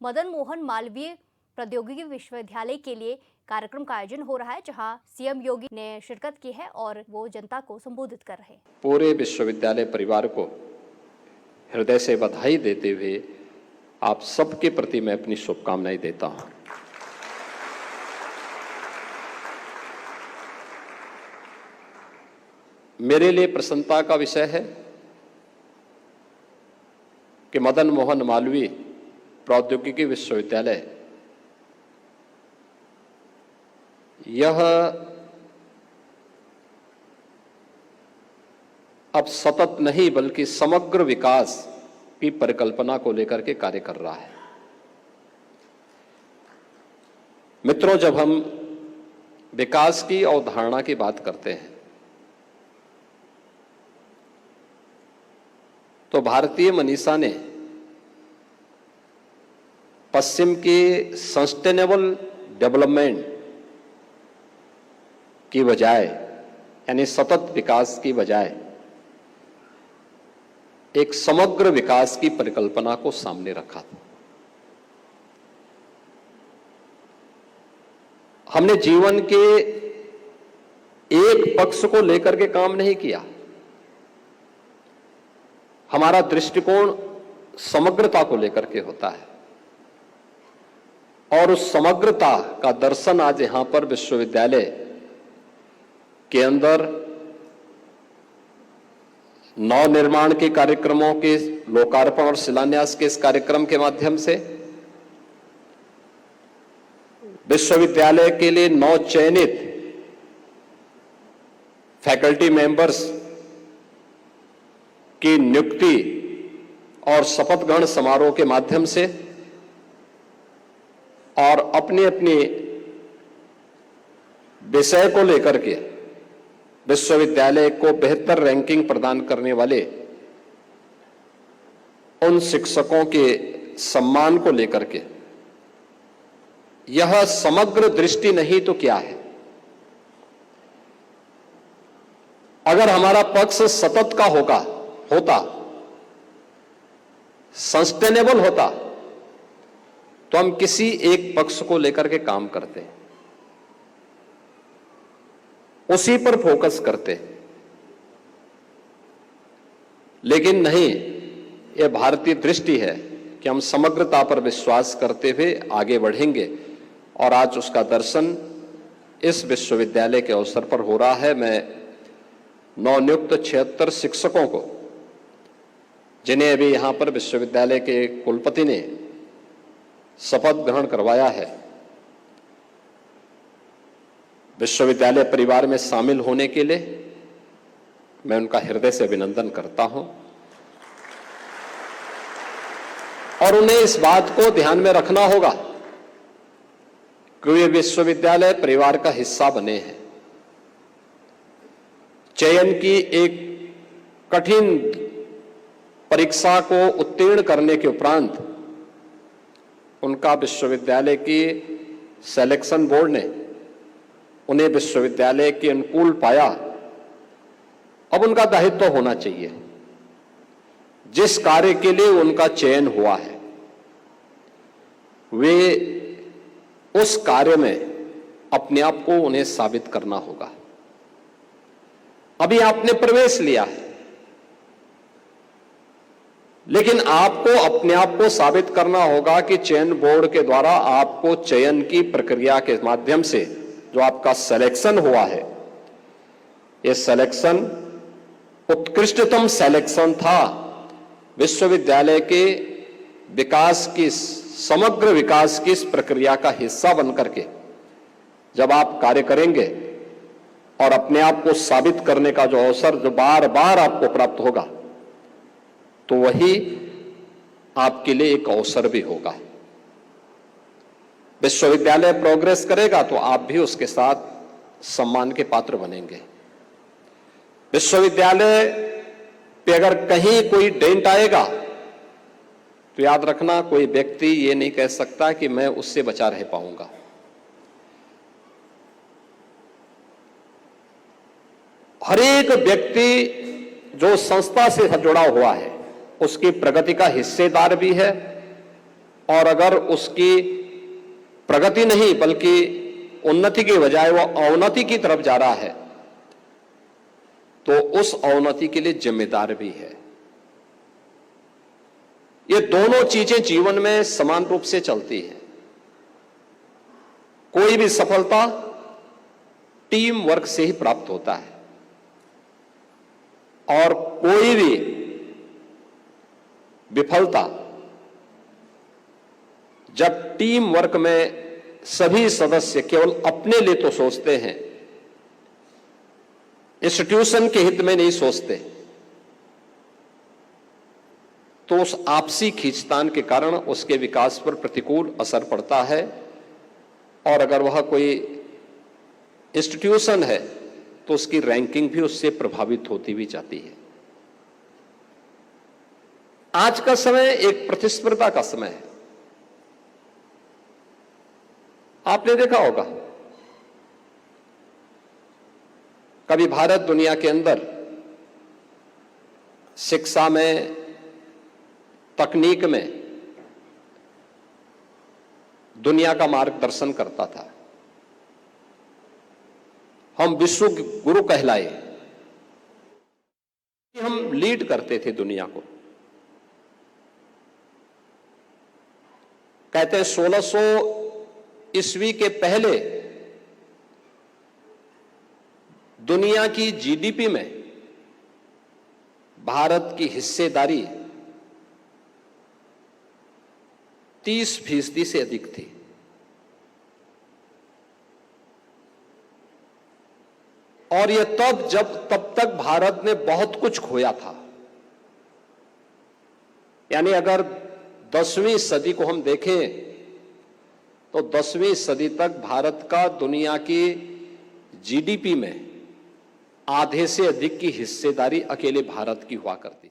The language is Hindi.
मदन मोहन मालवीय प्रौद्योगिकी विश्वविद्यालय के लिए कार्यक्रम का आयोजन हो रहा है, जहां सीएम योगी ने शिरकत की है और वो जनता को संबोधित कर रहे हैं। पूरे विश्वविद्यालय परिवार को हृदय से बधाई देते हुए आप सबके प्रति मैं अपनी शुभकामनाएं देता हूं। मेरे लिए प्रसन्नता का विषय है कि मदन मोहन मालवीय प्रौद्योगिकी विश्वविद्यालय यह अब सतत नहीं बल्कि समग्र विकास की परिकल्पना को लेकर के कार्य कर रहा है। मित्रों, जब हम विकास की अवधारणा की बात करते हैं तो भारतीय मनीषा ने पश्चिम के सस्टेनेबल डेवलपमेंट की बजाय यानी सतत विकास की बजाय एक समग्र विकास की परिकल्पना को सामने रखा था। हमने जीवन के एक पक्ष को लेकर के काम नहीं किया। हमारा दृष्टिकोण समग्रता को लेकर के होता है और उस समग्रता का दर्शन आज यहां पर विश्वविद्यालय के अंदर नव निर्माण के कार्यक्रमों के लोकार्पण और शिलान्यास के इस कार्यक्रम के माध्यम से विश्वविद्यालय के लिए नव चयनित फैकल्टी मेंबर्स की नियुक्ति और शपथ ग्रहण समारोह के माध्यम से और अपने अपने विषय को लेकर के विश्वविद्यालय को बेहतर रैंकिंग प्रदान करने वाले उन शिक्षकों के सम्मान को लेकर के यह समग्र दृष्टि नहीं तो क्या है। अगर हमारा पक्ष सतत का होता सस्टेनेबल होता तो हम किसी एक पक्ष को लेकर के काम करते, उसी पर फोकस करते, लेकिन नहीं, यह भारतीय दृष्टि है कि हम समग्रता पर विश्वास करते हुए आगे बढ़ेंगे और आज उसका दर्शन इस विश्वविद्यालय के अवसर पर हो रहा है। मैं नवनियुक्त 76 शिक्षकों को, जिन्हें अभी यहां पर विश्वविद्यालय के कुलपति ने शपथ ग्रहण करवाया है, विश्वविद्यालय परिवार में शामिल होने के लिए मैं उनका हृदय से अभिनंदन करता हूं और उन्हें इस बात को ध्यान में रखना होगा कि वे विश्वविद्यालय परिवार का हिस्सा बने हैं। चयन की एक कठिन परीक्षा को उत्तीर्ण करने के उपरांत उनका विश्वविद्यालय की सिलेक्शन बोर्ड ने उन्हें विश्वविद्यालय के अनुकूल पाया। अब उनका दायित्व होना चाहिए, जिस कार्य के लिए उनका चयन हुआ है वे उस कार्य में अपने आप को उन्हें साबित करना होगा। अभी आपने प्रवेश लिया है, लेकिन आपको अपने आप को साबित करना होगा कि चयन बोर्ड के द्वारा आपको चयन की प्रक्रिया के माध्यम से जो आपका सिलेक्शन हुआ है, यह सिलेक्शन उत्कृष्टतम सिलेक्शन था। विश्वविद्यालय के विकास की, समग्र विकास की इस प्रक्रिया का हिस्सा बनकर के जब आप कार्य करेंगे और अपने आप को साबित करने का जो अवसर जो बार बार आपको प्राप्त होगा, तो वही आपके लिए एक अवसर भी होगा। विश्वविद्यालय प्रोग्रेस करेगा तो आप भी उसके साथ सम्मान के पात्र बनेंगे। विश्वविद्यालय पे अगर कहीं कोई डेंट आएगा तो याद रखना, कोई व्यक्ति ये नहीं कह सकता कि मैं उससे बचा रह पाऊंगा। हर एक व्यक्ति जो संस्था से जुड़ा हुआ है उसकी प्रगति का हिस्सेदार भी है और अगर उसकी प्रगति नहीं बल्कि उन्नति के बजाय वह अवनति की तरफ जा रहा है तो उस अवनति के लिए जिम्मेदार भी है। ये दोनों चीजें जीवन में समान रूप से चलती हैं। कोई भी सफलता टीम वर्क से ही प्राप्त होता है और कोई भी विफलता जब टीम वर्क में सभी सदस्य केवल अपने लिए तो सोचते हैं, इंस्टीट्यूशन के हित में नहीं सोचते, तो उस आपसी खींचतान के कारण उसके विकास पर प्रतिकूल असर पड़ता है। और अगर वह कोई इंस्टीट्यूशन है तो उसकी रैंकिंग भी उससे प्रभावित होती भी जाती है। आज का समय एक प्रतिस्पर्धा का समय है। आपने देखा होगा कभी भारत दुनिया के अंदर शिक्षा में, तकनीक में दुनिया का मार्गदर्शन करता था। हम विश्व गुरु कहलाए कि हम लीड करते थे दुनिया को। कहते हैं 1600 ईस्वी के पहले दुनिया की जीडीपी में भारत की हिस्सेदारी 30% से अधिक थी। और यह तब तक भारत ने बहुत कुछ खोया था। यानी अगर 10वीं सदी को हम देखें तो 10वीं सदी तक भारत का दुनिया की जीडीपी में आधे से अधिक की हिस्सेदारी अकेले भारत की हुआ करती।